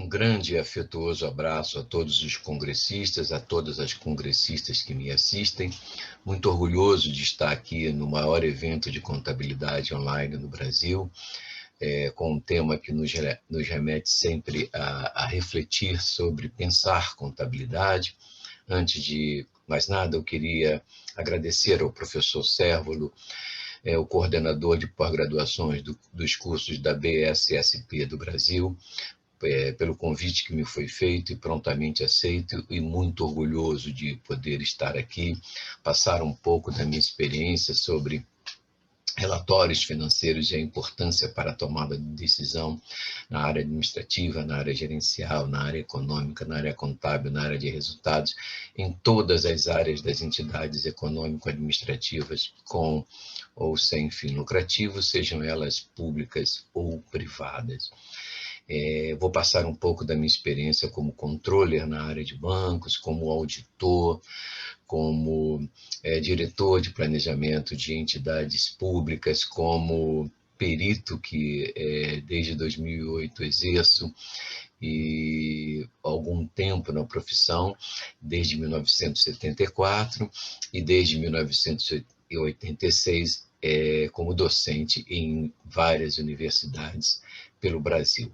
grande e afetuoso abraço a todos os congressistas, a todas as congressistas que me assistem. Muito orgulhoso de estar aqui no maior evento de contabilidade online no Brasil, com um tema que nos remete sempre a refletir sobre pensar contabilidade. Antes de mais nada, eu queria agradecer ao professor Cérvolo, o coordenador de pós-graduações dos cursos da BSSP do Brasil, pelo convite que me foi feito e prontamente aceito, e muito orgulhoso de poder estar aqui, passar um pouco da minha experiência sobre relatórios financeiros e a importância para a tomada de decisão na área administrativa, na área gerencial, na área econômica, na área contábil, na área de resultados, em todas as áreas das entidades econômico-administrativas, com ou sem fim lucrativo, sejam elas públicas ou privadas. Vou passar um pouco da minha experiência como controller na área de bancos, como auditor, como diretor de planejamento de entidades públicas, como perito que desde 2008 exerço e algum tempo na profissão, desde 1974 e desde 1986 como docente em várias universidades pelo Brasil.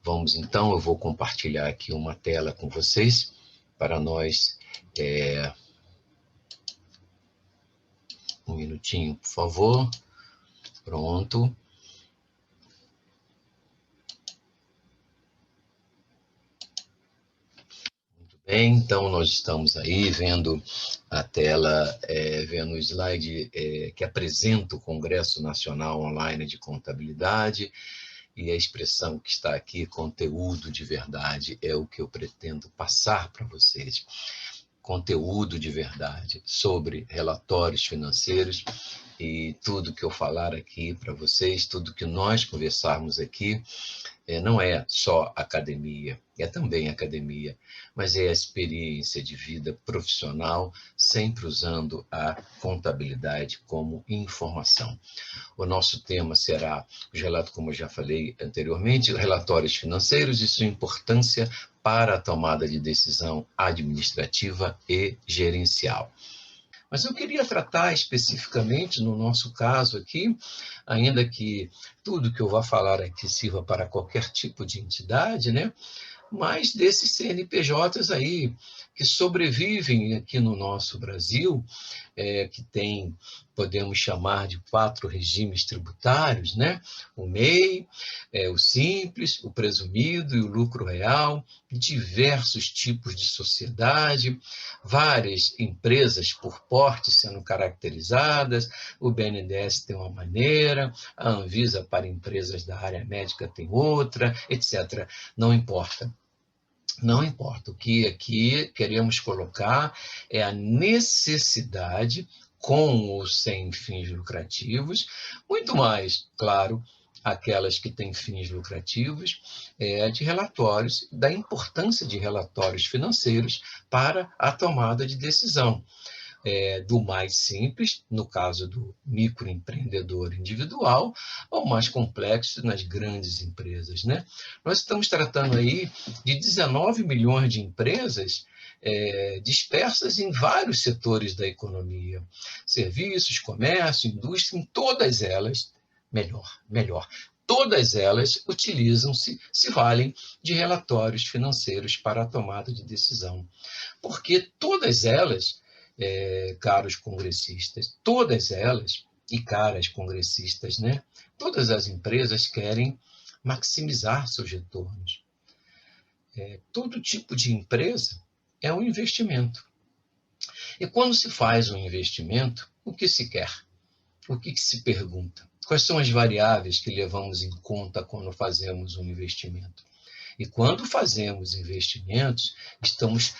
Vamos então, eu vou compartilhar aqui uma tela com vocês para nós. Um minutinho, por favor. Pronto. Muito bem, então nós estamos aí vendo a tela, vendo o slide que apresenta o Congresso Nacional Online de Contabilidade. E a expressão que está aqui, conteúdo de verdade, é o que eu pretendo passar para vocês. Conteúdo de verdade sobre relatórios financeiros, e tudo que eu falar aqui para vocês, tudo que nós conversarmos aqui, não é só academia, é também academia, mas é a experiência de vida profissional, sempre usando a contabilidade como informação. O nosso tema será, como eu já falei anteriormente, relatórios financeiros e sua importância para a tomada de decisão administrativa e gerencial. Mas eu queria tratar especificamente, no nosso caso aqui, ainda que tudo que eu vou falar aqui sirva para qualquer tipo de entidade, né? Mas desses CNPJs aí, que sobrevivem aqui no nosso Brasil, que tem, podemos chamar de 4 regimes tributários, né? O MEI, o simples, o presumido e o lucro real, diversos tipos de sociedade, várias empresas por porte sendo caracterizadas, o BNDES tem uma maneira, a Anvisa para empresas da área médica tem outra, etc. Não importa. Não importa, o que aqui queremos colocar é a necessidade, com ou sem fins lucrativos, muito mais, claro, aquelas que têm fins lucrativos, de relatórios, da importância de relatórios financeiros para a tomada de decisão. Do mais simples, no caso do microempreendedor individual, ao mais complexo nas grandes empresas, né? Nós estamos tratando aí de 19 milhões de empresas dispersas em vários setores da economia, serviços, comércio, indústria, em todas elas, melhor, todas elas se valem de relatórios financeiros para a tomada de decisão, porque todas elas, caros congressistas, todas elas, e caras congressistas, né? Todas as empresas querem maximizar seus retornos. Todo tipo de empresa é um investimento. E quando se faz um investimento, o que se quer? O que se pergunta? Quais são as variáveis que levamos em conta quando fazemos um investimento? E quando fazemos investimentos, estamos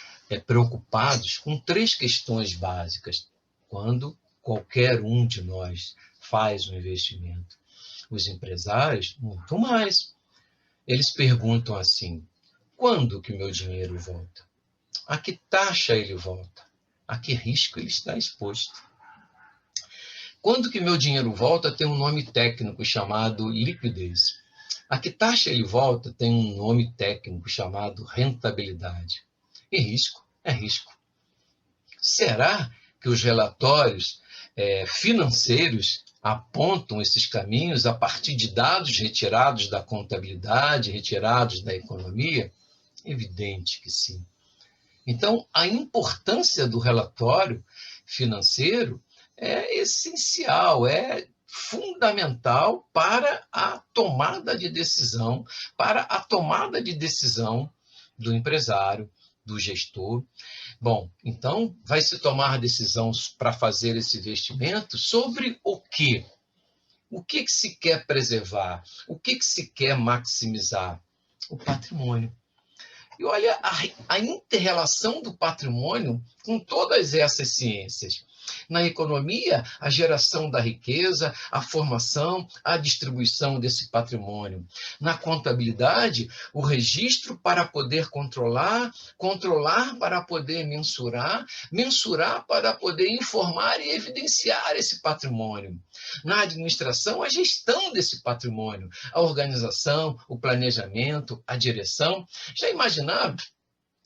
preocupados com 3 questões básicas, quando qualquer um de nós faz um investimento. Os empresários, muito mais. Eles perguntam assim: quando que meu dinheiro volta? A que taxa ele volta? A que risco ele está exposto? Quando que meu dinheiro volta tem um nome técnico chamado liquidez. A que taxa ele volta tem um nome técnico chamado rentabilidade. E risco é risco. Será que os relatórios financeiros apontam esses caminhos a partir de dados retirados da contabilidade, retirados da economia? Evidente que sim. Então, a importância do relatório financeiro é essencial, é fundamental para a tomada de decisão, do empresário, do gestor. Bom, então vai se tomar decisões para fazer esse investimento sobre o quê? O que se quer preservar? O que se quer maximizar? O patrimônio. E olha a inter-relação do patrimônio com todas essas ciências. Na economia, a geração da riqueza, a formação, a distribuição desse patrimônio. Na contabilidade, o registro para poder controlar, controlar para poder mensurar, mensurar para poder informar e evidenciar esse patrimônio. Na administração, a gestão desse patrimônio, a organização, o planejamento, a direção. Já imaginaram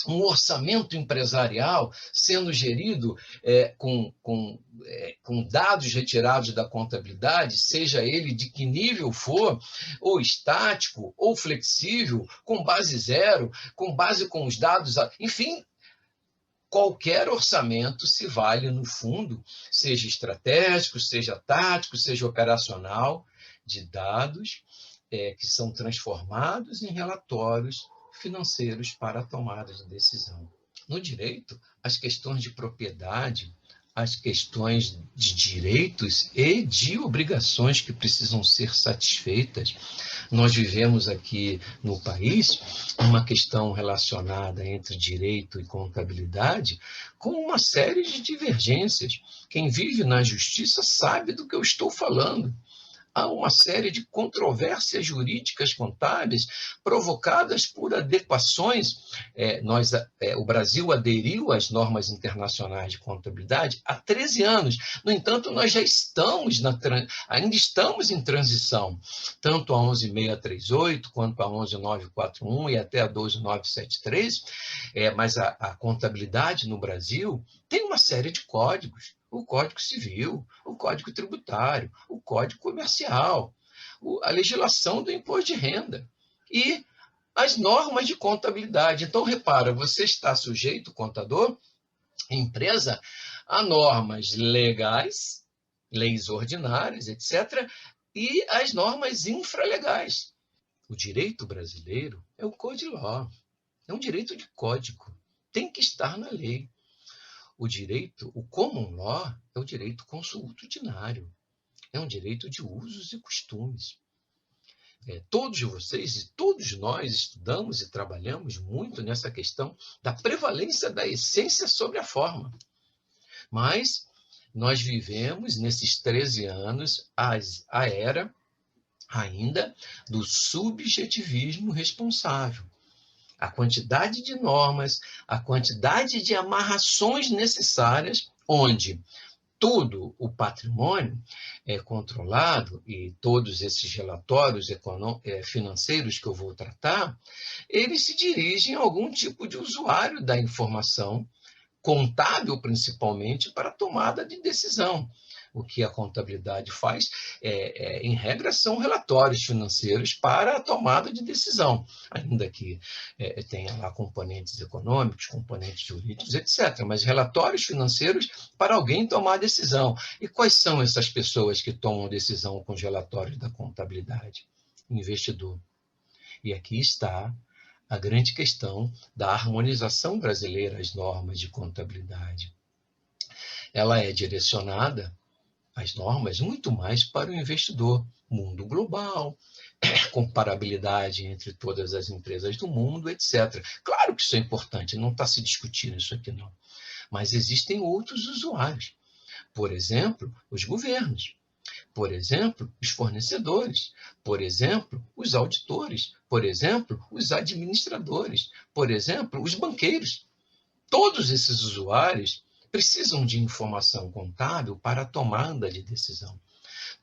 um orçamento empresarial sendo gerido com dados retirados da contabilidade, seja ele de que nível for, ou estático, ou flexível, com base zero, com base com os dados, enfim, qualquer orçamento se vale, no fundo, seja estratégico, seja tático, seja operacional, de dados que são transformados em relatórios financeiros para a tomada de decisão. No direito, as questões de propriedade, as questões de direitos e de obrigações que precisam ser satisfeitas. Nós vivemos aqui no país uma questão relacionada entre direito e contabilidade com uma série de divergências. Quem vive na justiça sabe do que eu estou falando. Há uma série de controvérsias jurídicas contábeis provocadas por adequações. O Brasil aderiu às normas internacionais de contabilidade há 13 anos. No entanto, nós já ainda estamos em transição, tanto a 11.638, quanto a 11.941 e até a 12.973, mas a contabilidade no Brasil tem uma série de códigos. O Código Civil, o Código Tributário, o Código Comercial, a legislação do imposto de renda e as normas de contabilidade. Então, repara, você está sujeito, contador, empresa, a normas legais, leis ordinárias, etc., e as normas infralegais. O direito brasileiro é o Code Law, é um direito de código, tem que estar na lei. O direito, o common law, é o direito consuetudinário, é um direito de usos e costumes. Todos vocês e todos nós estudamos e trabalhamos muito nessa questão da prevalência da essência sobre a forma. Mas nós vivemos, nesses 13 anos, a era ainda do subjetivismo responsável. A quantidade de normas, a quantidade de amarrações necessárias, onde todo o patrimônio é controlado, e todos esses relatórios financeiros que eu vou tratar, eles se dirigem a algum tipo de usuário da informação, contábil principalmente, para a tomada de decisão. O que a contabilidade faz, em regra, são relatórios financeiros para a tomada de decisão, ainda que tenha lá componentes econômicos, componentes jurídicos, etc. Mas relatórios financeiros para alguém tomar decisão. E quais são essas pessoas que tomam decisão com os relatórios da contabilidade? O investidor. E aqui está a grande questão da harmonização brasileira às normas de contabilidade. Ela é direcionada, as normas, muito mais para o investidor. Mundo global, comparabilidade entre todas as empresas do mundo, etc. Claro que isso é importante, não está se discutindo isso aqui, não. Mas existem outros usuários. Por exemplo, os governos. Por exemplo, os fornecedores. Por exemplo, os auditores. Por exemplo, os administradores. Por exemplo, os banqueiros. Todos esses usuários precisam de informação contábil para a tomada de decisão.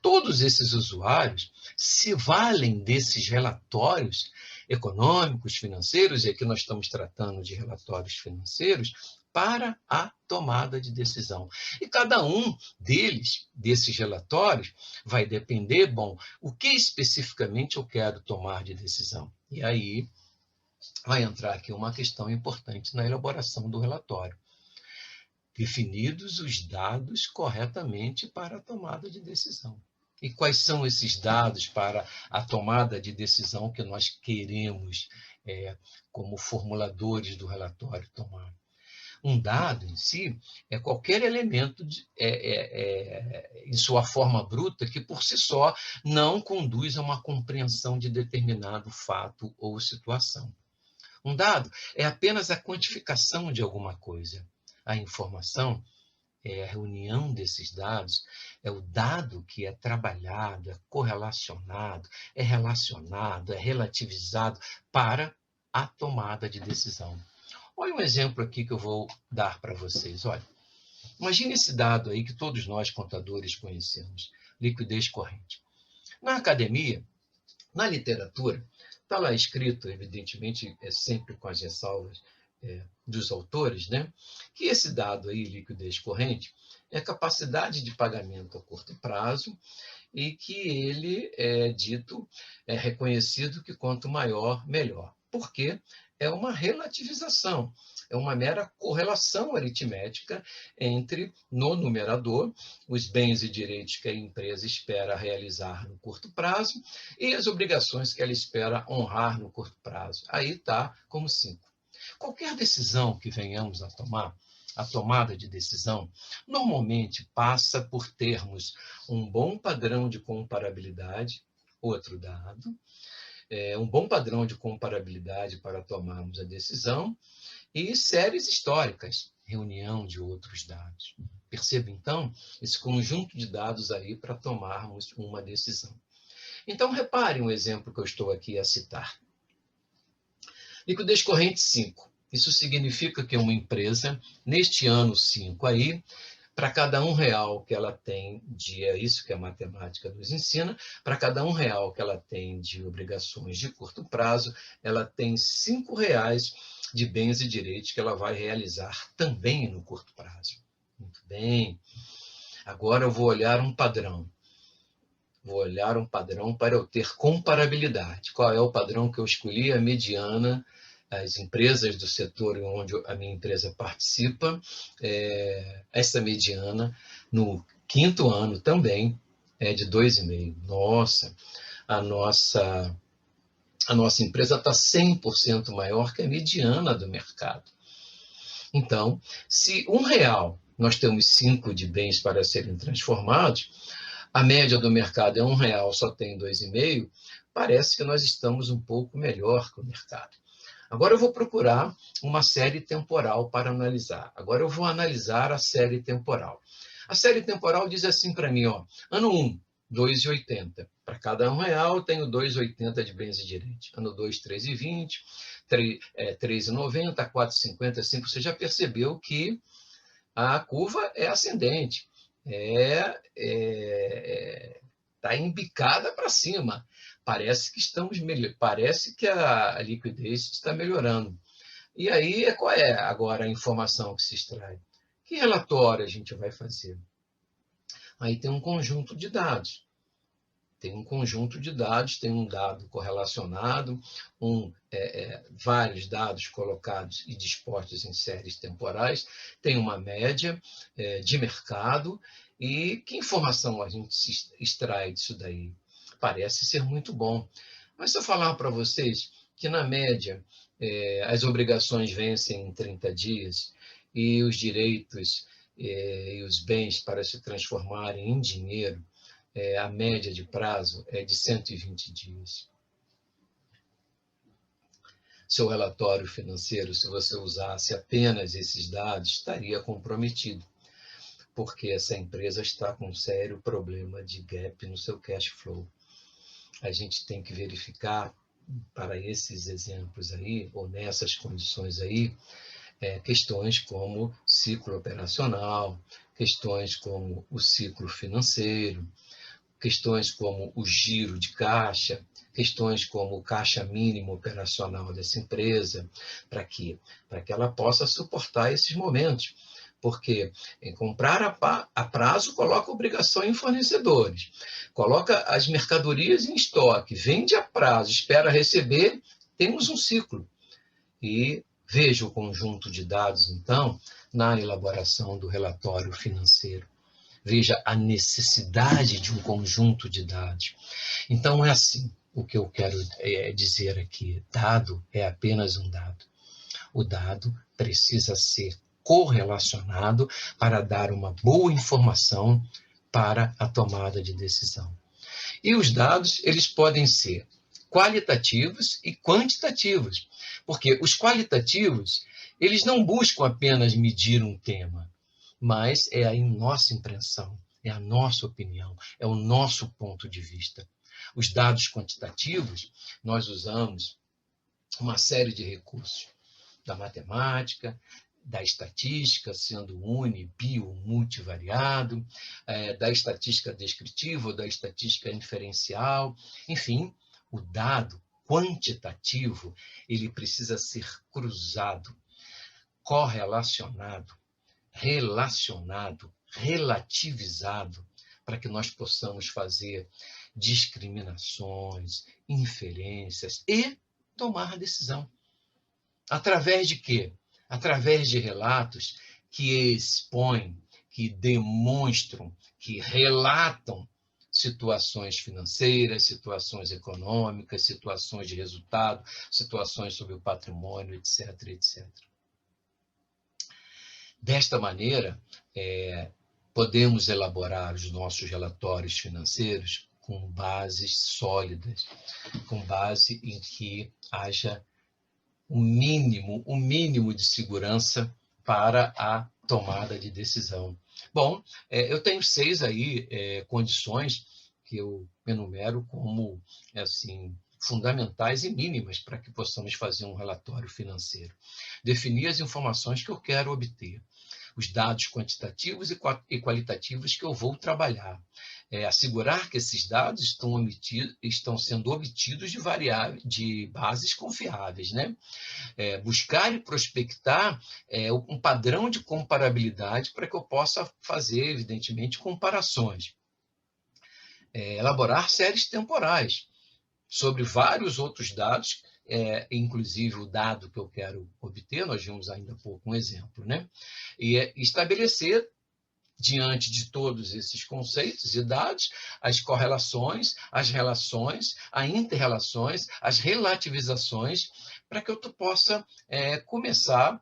todos esses usuários se valem desses relatórios econômicos, financeiros, e aqui nós estamos tratando de relatórios financeiros, para a tomada de decisão. E cada um desses relatórios, vai depender, bom, o que especificamente eu quero tomar de decisão. E aí vai entrar aqui uma questão importante na elaboração do relatório. Definidos os dados corretamente para a tomada de decisão. E quais são esses dados para a tomada de decisão que nós queremos, como formuladores do relatório, tomar? Um dado em si é qualquer elemento em sua forma bruta que, por si só, não conduz a uma compreensão de determinado fato ou situação. Um dado é apenas a quantificação de alguma coisa. A informação é a reunião desses dados, é o dado que é trabalhado, é correlacionado, é relacionado, é relativizado para a tomada de decisão. Olha um exemplo aqui que eu vou dar para vocês. Olha, imagine esse dado aí que todos nós, contadores, conhecemos, liquidez corrente. Na academia, na literatura, está lá escrito, evidentemente, sempre com as ressalvas dos autores, né, que esse dado aí, liquidez corrente, é a capacidade de pagamento a curto prazo e que ele é reconhecido que quanto maior, melhor. Por quê? É uma relativização, é uma mera correlação aritmética entre, no numerador, os bens e direitos que a empresa espera realizar no curto prazo e as obrigações que ela espera honrar no curto prazo. Aí está como 5. Qualquer decisão que venhamos a tomar, a tomada de decisão, normalmente passa por termos um bom padrão de comparabilidade, outro dado, um bom padrão de comparabilidade para tomarmos a decisão e séries históricas, reunião de outros dados. Perceba, então, esse conjunto de dados aí para tomarmos uma decisão. Então, repare um exemplo que eu estou aqui a citar. Liquidez corrente 5. Isso significa que uma empresa, neste ano 5 aí, para cada R$1 que ela tem é isso que a matemática nos ensina, para cada R$1 que ela tem de obrigações de curto prazo, ela tem R$5 de bens e direitos que ela vai realizar também no curto prazo. Muito bem. Agora eu vou olhar um padrão. Vou olhar um padrão para eu ter comparabilidade. Qual é o padrão que eu escolhi? A mediana. As empresas do setor onde a minha empresa participa, essa mediana, no 5º ano também, é de 2,5. Nossa, a nossa empresa está 100% maior que a mediana do mercado. Então, se R$1 nós temos 5 de bens para serem transformados, a média do mercado é R$1, só tem 2,5, parece que nós estamos um pouco melhor que o mercado. Agora eu vou procurar uma série temporal para analisar. Agora eu vou analisar a série temporal. A série temporal diz assim para mim, ó, ano 1, 2,80. Para cada R$1 eu tenho 2,80 de bens e direitos. Ano 2, 3,20, 3,90, 4,50, 5. Você já percebeu que a curva é ascendente. Está embicada para cima. Parece que a liquidez está melhorando. E aí, qual é agora a informação que se extrai? Que relatório a gente vai fazer? Aí tem um conjunto de dados. Tem um dado correlacionado, vários dados colocados e dispostos em séries temporais, tem uma média de mercado, e que informação a gente se extrai disso daí? Parece ser muito bom. Mas se eu falar para vocês que, na média, as obrigações vencem em 30 dias e os direitos e os bens para se transformarem em dinheiro, a média de prazo é de 120 dias. Seu relatório financeiro, se você usasse apenas esses dados, estaria comprometido, porque essa empresa está com um sério problema de gap no seu cash flow. A gente tem que verificar, para esses exemplos aí, ou nessas condições aí, questões como ciclo operacional, questões como o ciclo financeiro, questões como o giro de caixa, questões como o caixa mínimo operacional dessa empresa, para quê? Para que ela possa suportar esses momentos. Porque em comprar a prazo coloca obrigação em fornecedores, coloca as mercadorias em estoque, vende a prazo, espera receber, temos um ciclo. E veja o conjunto de dados, então, na elaboração do relatório financeiro. Veja a necessidade de um conjunto de dados. Então, é assim, o que eu quero dizer aqui, dado é apenas um dado. O dado precisa ser correlacionado para dar uma boa informação para a tomada de decisão. E os dados, eles podem ser qualitativos e quantitativos, porque os qualitativos, eles não buscam apenas medir um tema, mas é a nossa impressão, é a nossa opinião, é o nosso ponto de vista. Os dados quantitativos, nós usamos uma série de recursos da matemática, da estatística, sendo uni, bio, multivariado, da estatística descritiva ou da estatística inferencial. Enfim, o dado quantitativo, ele precisa ser cruzado, correlacionado, relacionado, relativizado, para que nós possamos fazer discriminações, inferências e tomar decisão. Através de quê? Através de relatos que expõem, que demonstram, que relatam situações financeiras, situações econômicas, situações de resultado, situações sobre o patrimônio, etc, etc. Desta maneira, podemos elaborar os nossos relatórios financeiros com bases sólidas, com base em que haja o mínimo de segurança para a tomada de decisão. Bom, eu tenho 6 aí condições que eu enumero como assim fundamentais e mínimas para que possamos fazer um relatório financeiro. Definir as informações que eu quero obter, os dados quantitativos e qualitativos que eu vou trabalhar. Assegurar que esses dados estão sendo obtidos de bases confiáveis, né? Buscar e prospectar um padrão de comparabilidade para que eu possa fazer, evidentemente, comparações. Elaborar séries temporais sobre vários outros dados, inclusive o dado que eu quero obter, nós vimos ainda há pouco um exemplo, né? E estabelecer, diante de todos esses conceitos e dados, as correlações, as relações, as inter-relações, as relativizações, para que eu possa começar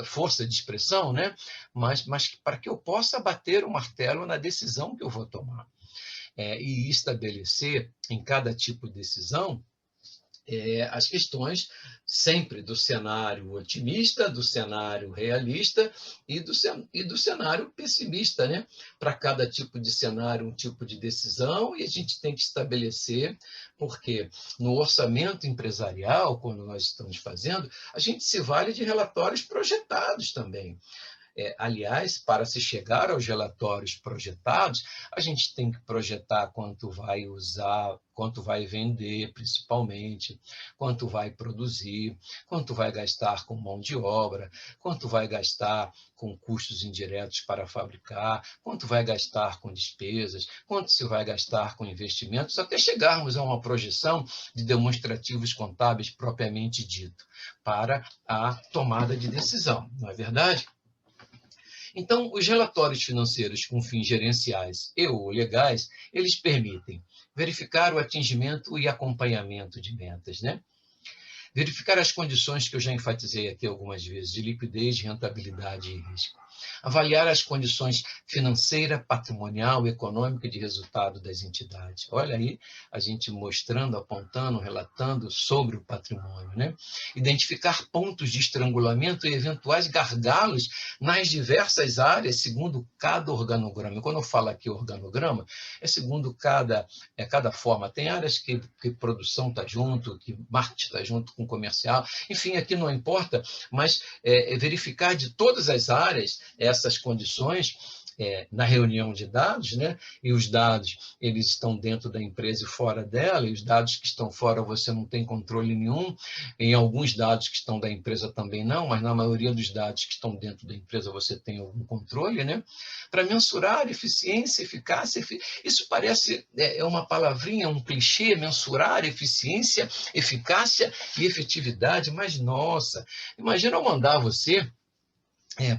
força de expressão, né? Mas para que eu possa bater o martelo na decisão que eu vou tomar. E estabelecer em cada tipo de decisão as questões sempre do cenário otimista, do cenário realista e do cenário pessimista, né? Para cada tipo de cenário, um tipo de decisão, e a gente tem que estabelecer, porque no orçamento empresarial, quando nós estamos fazendo, a gente se vale de relatórios projetados também. Aliás, para se chegar aos relatórios projetados, a gente tem que projetar quanto vai usar, quanto vai vender, principalmente, quanto vai produzir, quanto vai gastar com mão de obra, quanto vai gastar com custos indiretos para fabricar, quanto vai gastar com despesas, quanto se vai gastar com investimentos, até chegarmos a uma projeção de demonstrativos contábeis propriamente dito, para a tomada de decisão, não é verdade? Então, os relatórios financeiros com fins gerenciais e ou legais, eles permitem verificar o atingimento e acompanhamento de metas, né? Verificar as condições que eu já enfatizei aqui algumas vezes, de liquidez, rentabilidade e risco. Avaliar as condições financeira, patrimonial, econômica e de resultado das entidades. Olha aí, a gente mostrando, apontando, relatando sobre o patrimônio, né? Identificar pontos de estrangulamento e eventuais gargalos nas diversas áreas, segundo cada organograma. E quando eu falo aqui organograma, é segundo cada forma. Tem áreas que produção está junto, que marketing está junto com comercial. Enfim, aqui não importa, mas verificar de todas as áreas essas condições na reunião de dados, né? E os dados, eles estão dentro da empresa e fora dela, e os dados que estão fora você não tem controle nenhum, em alguns dados que estão da empresa também não, mas na maioria dos dados que estão dentro da empresa você tem algum controle, né? Para mensurar eficiência, eficácia, isso parece uma palavrinha, um clichê, mensurar eficiência, eficácia e efetividade, mas nossa, imagina eu mandar você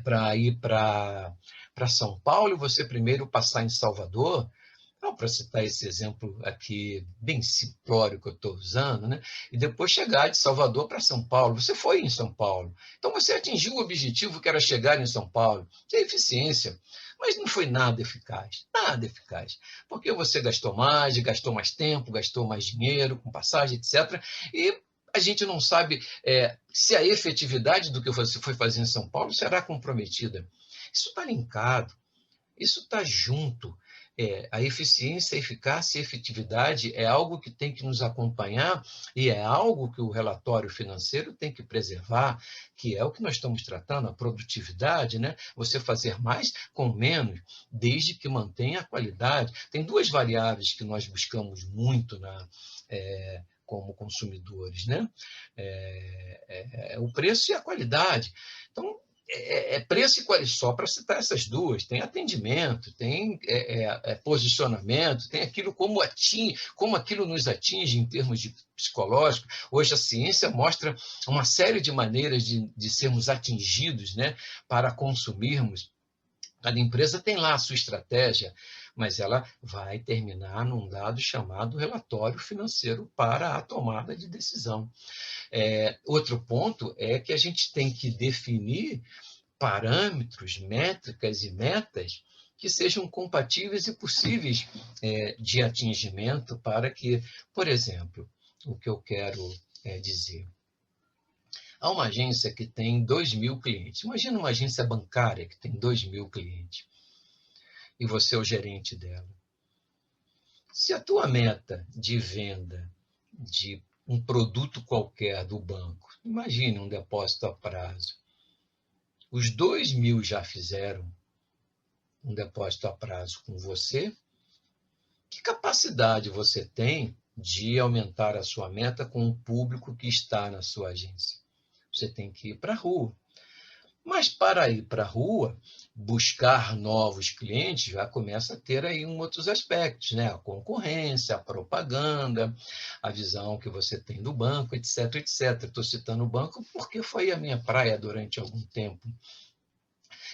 para ir para São Paulo, e você primeiro passar em Salvador, para citar esse exemplo aqui bem simplório que eu estou usando, né? E depois chegar de Salvador para São Paulo. Você foi em São Paulo. Então você atingiu o objetivo que era chegar em São Paulo. Isso é eficiência. Mas não foi nada eficaz. Nada eficaz. Porque você gastou mais tempo, gastou mais dinheiro com passagem, etc. E a gente não sabe se a efetividade do que você foi fazer em São Paulo será comprometida. Isso está linkado, isso está junto. A eficiência, a eficácia e a efetividade é algo que tem que nos acompanhar e é algo que o relatório financeiro tem que preservar, que é o que nós estamos tratando, a produtividade, né? Você fazer mais com menos, desde que mantenha a qualidade. Tem duas variáveis que nós buscamos muito como consumidores, né? O preço e a qualidade. Então, preço e qualidade, só para citar essas duas. Tem atendimento, tem posicionamento, tem aquilo como aquilo nos atinge em termos de psicológico. Hoje a ciência mostra uma série de maneiras de sermos atingidos, né, para consumirmos. Cada empresa tem lá a sua estratégia, mas ela vai terminar num dado chamado relatório financeiro para a tomada de decisão. Outro ponto é que a gente tem que definir parâmetros, métricas e metas que sejam compatíveis e possíveis de atingimento para que, por exemplo, o que eu quero dizer, há uma agência que tem 2.000 clientes. Imagina uma agência bancária que tem 2.000 clientes e você é o gerente dela. Se a tua meta de venda de um produto qualquer do banco, imagine um depósito a prazo, os 2.000 já fizeram um depósito a prazo com você, que capacidade você tem de aumentar a sua meta com o público que está na sua agência? Você tem que ir para a rua. Mas para ir para a rua, buscar novos clientes, já começa a ter aí outros aspectos, né? A concorrência, a propaganda, a visão que você tem do banco, etc, etc. Estou citando o banco porque foi a minha praia durante algum tempo.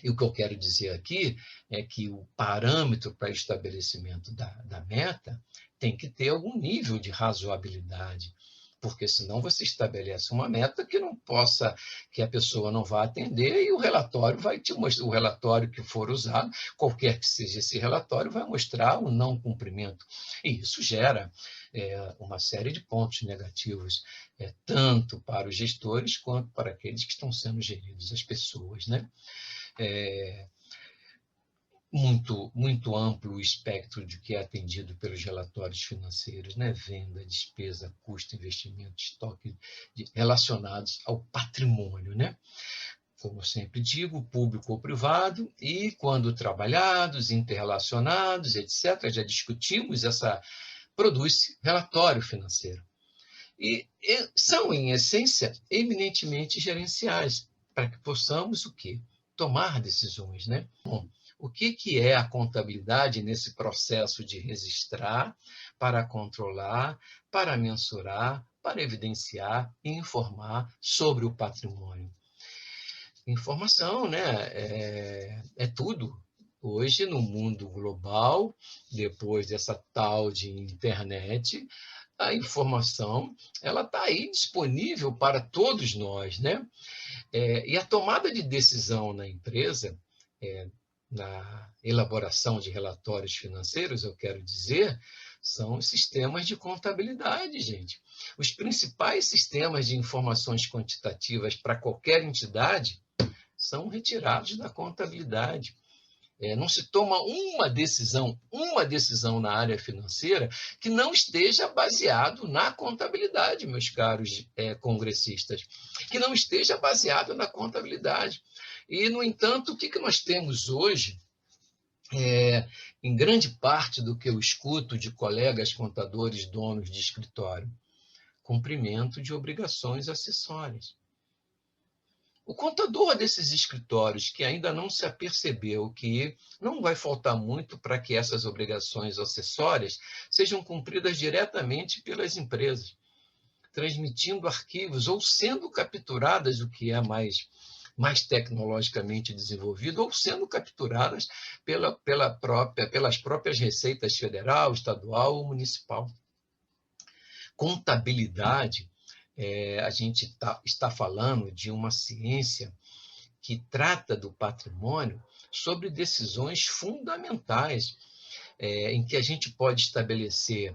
E o que eu quero dizer aqui é que o parâmetro para estabelecimento da meta tem que ter algum nível de razoabilidade, porque senão você estabelece uma meta que a pessoa não vai atender e o relatório vai te mostrar, o relatório que for usado, qualquer que seja esse relatório, vai mostrar o não cumprimento. E isso gera uma série de pontos negativos, tanto para os gestores quanto para aqueles que estão sendo geridos, as pessoas, né? Muito amplo o espectro de que é atendido pelos relatórios financeiros, né? Venda, despesa, custo, investimento, estoque, relacionados ao patrimônio, né? Como eu sempre digo, público ou privado, e quando trabalhados, interrelacionados, etc., já discutimos produz-se relatório financeiro. E são, em essência, eminentemente gerenciais, para que possamos o quê? Tomar decisões, né? Bom, o que é a contabilidade nesse processo de registrar, para controlar, para mensurar, para evidenciar e informar sobre o patrimônio? Informação, né? É tudo. Hoje, no mundo global, depois dessa tal de internet, a informação ela está aí disponível para todos nós, né? E a tomada de decisão na empresa, na elaboração de relatórios financeiros, eu quero dizer, são os sistemas de contabilidade, gente. Os principais sistemas de informações quantitativas para qualquer entidade são retirados da contabilidade. Não se toma uma decisão na área financeira que não esteja baseado na contabilidade, meus caros congressistas, que não esteja baseado na contabilidade. E, no entanto, o que nós temos hoje em grande parte do que eu escuto de colegas contadores, donos de escritório, cumprimento de obrigações acessórias. O contador desses escritórios que ainda não se apercebeu que não vai faltar muito para que essas obrigações acessórias sejam cumpridas diretamente pelas empresas, transmitindo arquivos ou sendo capturadas, o que é mais tecnologicamente desenvolvido, ou sendo capturadas pelas próprias receitas federal, estadual ou municipal. Contabilidade, a gente está falando de uma ciência que trata do patrimônio sobre decisões fundamentais, em que a gente pode estabelecer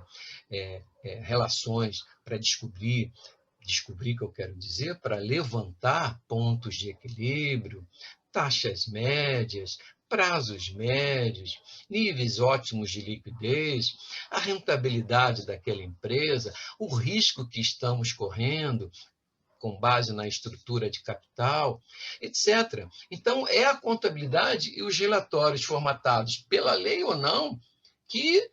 relações para descobrir que eu quero dizer, para levantar pontos de equilíbrio, taxas médias, prazos médios, níveis ótimos de liquidez, a rentabilidade daquela empresa, o risco que estamos correndo com base na estrutura de capital, etc. Então, é a contabilidade e os relatórios formatados pela lei ou não que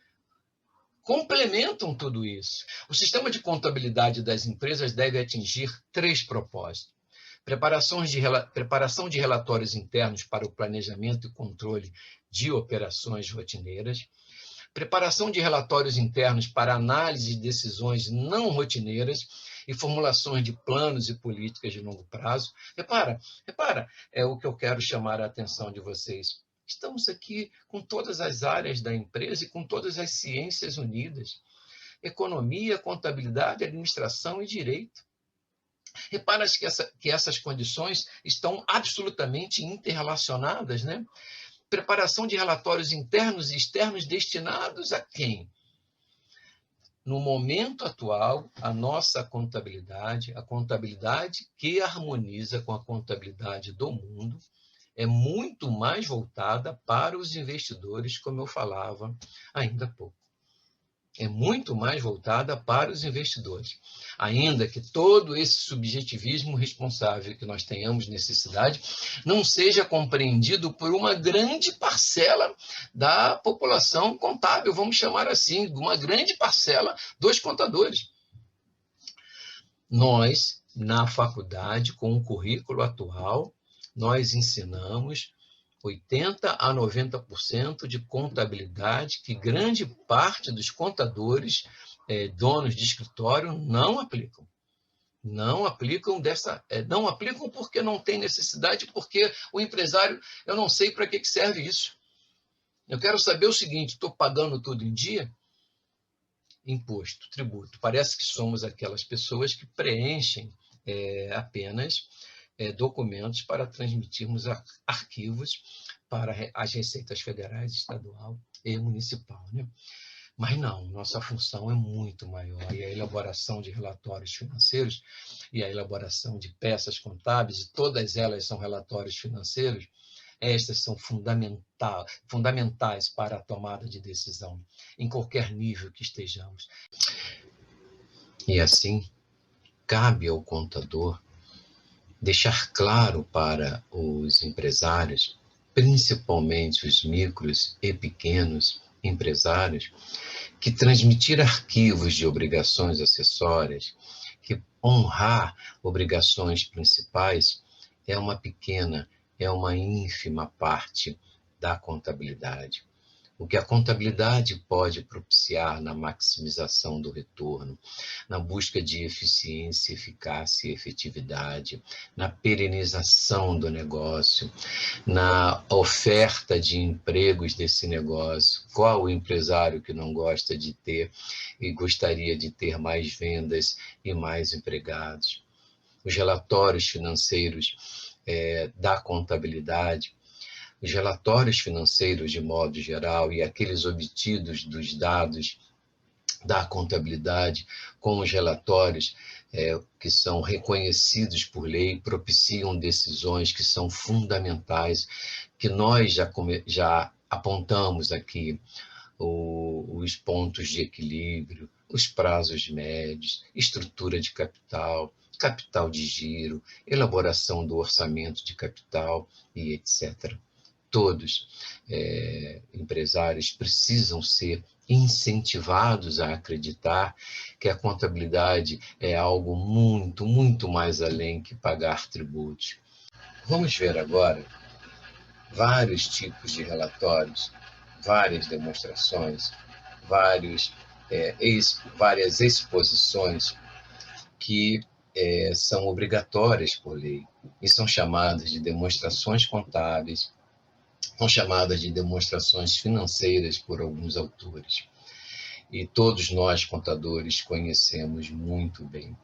complementam tudo isso. O sistema de contabilidade das empresas deve atingir 3 propósitos: preparação de relatórios internos para o planejamento e controle de operações rotineiras, preparação de relatórios internos para análise de decisões não rotineiras e formulações de planos e políticas de longo prazo. Repara, é o que eu quero chamar a atenção de vocês. Estamos aqui com todas as áreas da empresa e com todas as ciências unidas: economia, contabilidade, administração e direito. Repara que essas condições estão absolutamente interrelacionadas, né? Preparação de relatórios internos e externos destinados a quem? No momento atual, a nossa contabilidade, a contabilidade que harmoniza com a contabilidade do mundo, é muito mais voltada para os investidores, como eu falava ainda há pouco. É muito mais voltada para os investidores. Ainda que todo esse subjetivismo responsável que nós tenhamos necessidade não seja compreendido por uma grande parcela da população contábil, vamos chamar assim, uma grande parcela dos contadores. Nós, na faculdade, com o currículo atual, nós ensinamos 80% a 90% de contabilidade que grande parte dos contadores, donos de escritório, não aplicam. Não aplicam não aplicam porque não tem necessidade, porque o empresário, eu não sei para que serve isso. Eu quero saber o seguinte: estou pagando tudo em dia? Imposto, tributo. Parece que somos aquelas pessoas que preenchem apenas documentos para transmitirmos arquivos para as receitas federais, estadual e municipal, né? Mas não, nossa função é muito maior, e a elaboração de relatórios financeiros e a elaboração de peças contábeis, e todas elas são relatórios financeiros, estas são fundamentais para a tomada de decisão, em qualquer nível que estejamos. E assim, cabe ao contador deixar claro para os empresários, principalmente os micros e pequenos empresários, que transmitir arquivos de obrigações acessórias, que honrar obrigações principais, é uma pequena, é uma ínfima parte da contabilidade. O que a contabilidade pode propiciar na maximização do retorno, na busca de eficiência, eficácia e efetividade, na perenização do negócio, na oferta de empregos desse negócio. Qual o empresário que não gosta de ter e gostaria de ter mais vendas e mais empregados? Os relatórios financeiros da contabilidade, os relatórios financeiros de modo geral e aqueles obtidos dos dados da contabilidade com os relatórios que são reconhecidos por lei, propiciam decisões que são fundamentais, que nós já apontamos aqui, os pontos de equilíbrio, os prazos médios, estrutura de capital, capital de giro, elaboração do orçamento de capital e etc. Todos empresários precisam ser incentivados a acreditar que a contabilidade é algo muito, muito mais além que pagar tributos. Vamos ver agora vários tipos de relatórios, várias demonstrações, várias exposições que são obrigatórias por lei e são chamadas de demonstrações contábeis, são chamadas de demonstrações financeiras por alguns autores. E todos nós, contadores, conhecemos muito bem.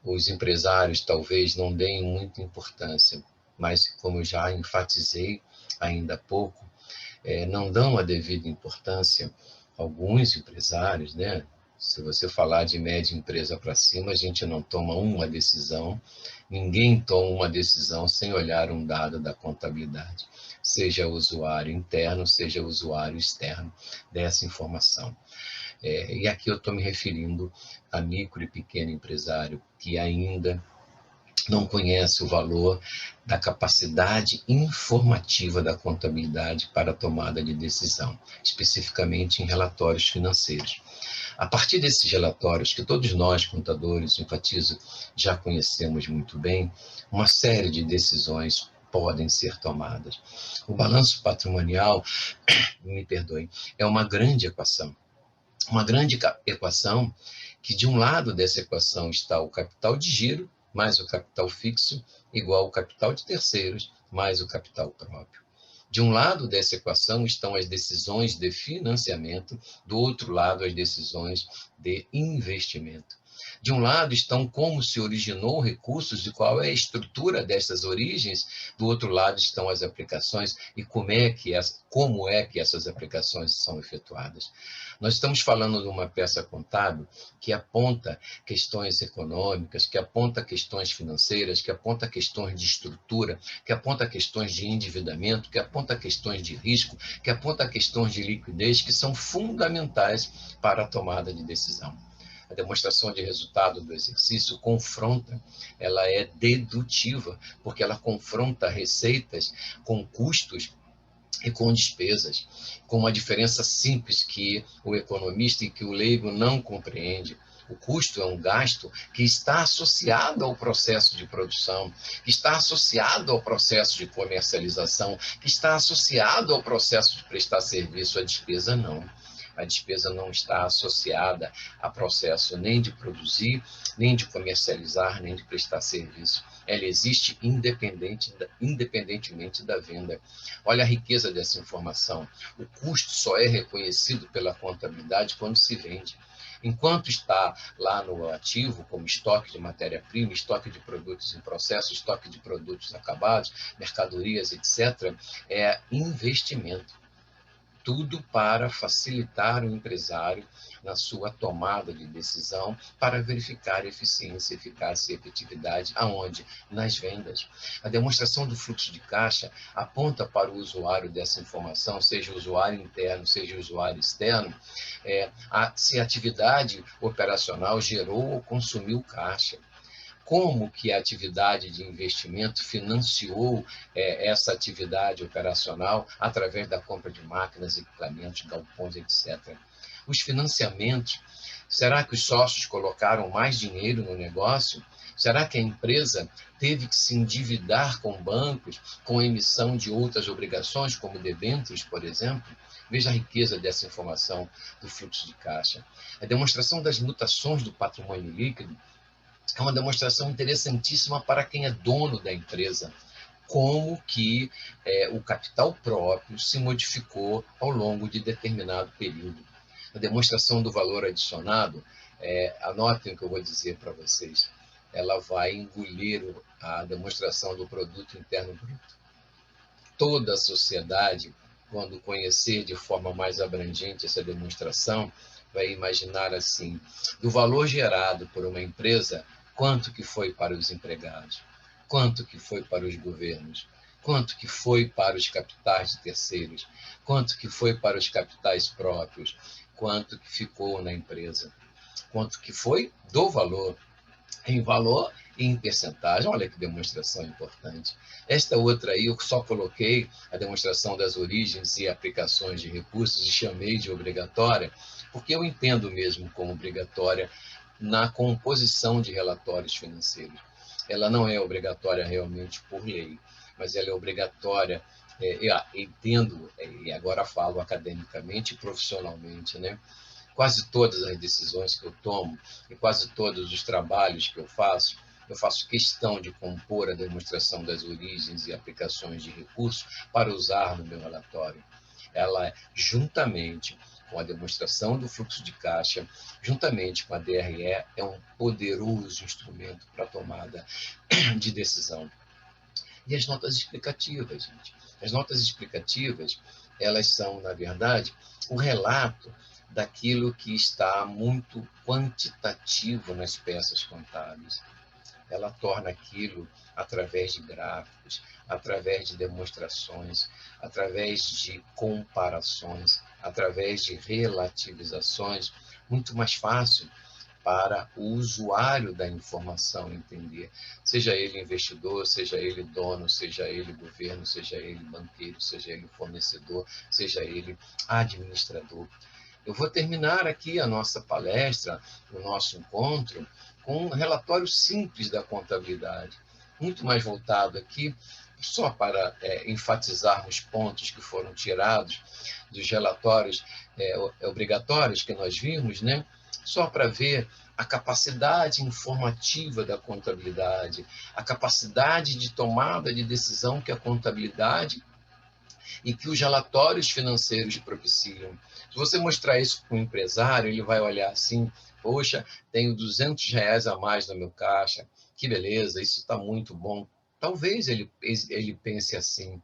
Os empresários talvez não deem muita importância, mas, como eu já enfatizei ainda há pouco, não dão a devida importância alguns empresários, né? Se você falar de média empresa para cima, a gente não toma uma decisão, ninguém toma uma decisão sem olhar um dado da contabilidade, seja usuário interno, seja usuário externo dessa informação. E aqui eu estou me referindo a micro e pequeno empresário que ainda não conhece o valor da capacidade informativa da contabilidade para a tomada de decisão, especificamente em relatórios financeiros. A partir desses relatórios, que todos nós, contadores, enfatizo, já conhecemos muito bem, uma série de decisões podem ser tomadas. O balanço patrimonial, me perdoem, é uma grande equação. Uma grande equação que, de um lado dessa equação, está o capital de giro, mais o capital fixo, igual ao capital de terceiros, mais o capital próprio. De um lado dessa equação estão as decisões de financiamento, do outro lado as decisões de investimento. De um lado estão como se originou recursos e qual é a estrutura dessas origens, do outro lado estão as aplicações e como é que essas aplicações são efetuadas. Nós estamos falando de uma peça contábil que aponta questões econômicas, que aponta questões financeiras, que aponta questões de estrutura, que aponta questões de endividamento, que aponta questões de risco, que aponta questões de liquidez, que são fundamentais para a tomada de decisão. A demonstração de resultado do exercício confronta, ela é dedutiva, porque ela confronta receitas com custos e com despesas, com uma diferença simples que o economista e que o leigo não compreende. O custo é um gasto que está associado ao processo de produção, que está associado ao processo de comercialização, que está associado ao processo de prestar serviço. A despesa não. A despesa não está associada a processo nem de produzir, nem de comercializar, nem de prestar serviço. Ela existe independentemente da venda. Olha a riqueza dessa informação. O custo só é reconhecido pela contabilidade quando se vende. Enquanto está lá no ativo, como estoque de matéria-prima, estoque de produtos em processo, estoque de produtos acabados, mercadorias, etc., é investimento. Tudo para facilitar o empresário na sua tomada de decisão, para verificar eficiência, eficácia e efetividade. Aonde? Nas vendas. A demonstração do fluxo de caixa aponta para o usuário dessa informação, seja o usuário interno, seja o usuário externo, se a atividade operacional gerou ou consumiu caixa. Como que a atividade de investimento financiou essa atividade operacional através da compra de máquinas, equipamentos, galpões, etc. Os financiamentos, será que os sócios colocaram mais dinheiro no negócio? Será que a empresa teve que se endividar com bancos, com a emissão de outras obrigações, como debêntures, por exemplo? Veja a riqueza dessa informação do fluxo de caixa. A demonstração das mutações do patrimônio líquido é uma demonstração interessantíssima para quem é dono da empresa, como que o capital próprio se modificou ao longo de determinado período. A demonstração do valor adicionado, anotem o que eu vou dizer para vocês, ela vai engolir a demonstração do produto interno bruto. Toda a sociedade, quando conhecer de forma mais abrangente essa demonstração, vai imaginar assim, do valor gerado por uma empresa, quanto que foi para os empregados, quanto que foi para os governos, quanto que foi para os capitais de terceiros, quanto que foi para os capitais próprios, quanto que ficou na empresa, quanto que foi do valor, em valor em percentagem. Olha que demonstração importante. Esta outra aí, eu só coloquei a demonstração das origens e aplicações de recursos e chamei de obrigatória, porque eu entendo mesmo como obrigatória na composição de relatórios financeiros. Ela não é obrigatória realmente por lei, mas ela é obrigatória, entendo, e agora falo academicamente e profissionalmente, né? Quase todas as decisões que eu tomo e quase todos os trabalhos que eu faço questão de compor a demonstração das origens e aplicações de recursos para usar no meu relatório. Ela, juntamente com a demonstração do fluxo de caixa, juntamente com a DRE, é um poderoso instrumento para a tomada de decisão. E as notas explicativas, gente. As notas explicativas, elas são, na verdade, o relato daquilo que está muito quantitativo nas peças contábeis. Ela torna aquilo através de gráficos, através de demonstrações, através de comparações, através de relativizações, muito mais fácil para o usuário da informação entender, seja ele investidor, seja ele dono, seja ele governo, seja ele banqueiro, seja ele fornecedor, seja ele administrador. Eu vou terminar aqui a nossa palestra, o nosso encontro, com um relatório simples da contabilidade, muito mais voltado aqui só para enfatizarmos pontos que foram tirados dos relatórios obrigatórios que nós vimos, né? Só para ver a capacidade informativa da contabilidade, a capacidade de tomada de decisão que a contabilidade e que os relatórios financeiros propiciam. Se você mostrar isso para um empresário, ele vai olhar assim, poxa, tenho R$ 200 a mais no meu caixa, que beleza, isso está muito bom. Talvez ele pense assim,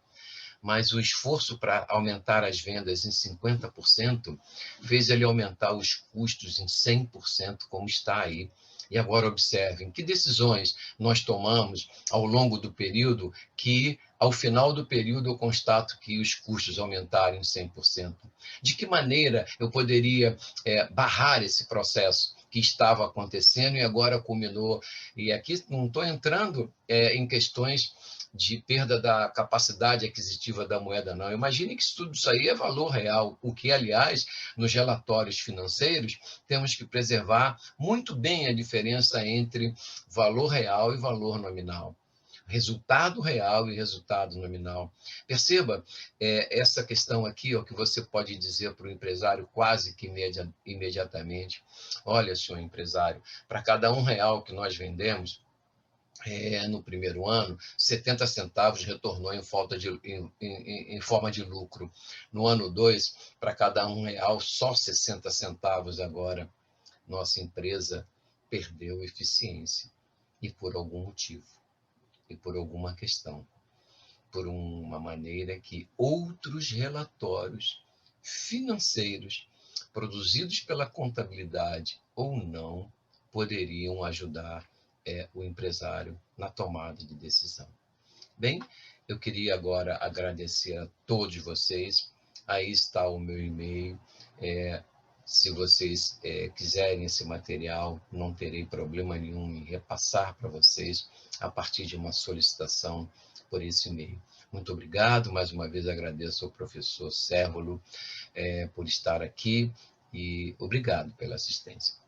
mas o esforço para aumentar as vendas em 50% fez ele aumentar os custos em 100%, como está aí. E agora observem que decisões nós tomamos ao longo do período que, ao final do período, eu constato que os custos aumentaram em 100%. De que maneira eu poderia barrar esse processo que estava acontecendo e agora culminou? E aqui não estou entrando em questões de perda da capacidade aquisitiva da moeda, não. Imagine que tudo isso aí é valor real, o que, aliás, nos relatórios financeiros, temos que preservar muito bem a diferença entre valor real e valor nominal. Resultado real e resultado nominal. Perceba essa questão aqui, que você pode dizer para o empresário quase que imediatamente. Olha, senhor empresário, para cada R$ 1 que nós vendemos, no primeiro ano, 70 centavos retornou em forma de lucro. No ano 2, para cada R$ 1, só 60 centavos agora. Nossa empresa perdeu eficiência. E por algum motivo, e por alguma questão, por uma maneira que outros relatórios financeiros, produzidos pela contabilidade ou não, poderiam ajudar o empresário na tomada de decisão. Bem, eu queria agora agradecer a todos vocês. Aí está o meu e-mail. Se vocês quiserem esse material, não terei problema nenhum em repassar para vocês a partir de uma solicitação por esse e-mail. Muito obrigado. Mais uma vez agradeço ao professor Cérvulo por estar aqui e obrigado pela assistência.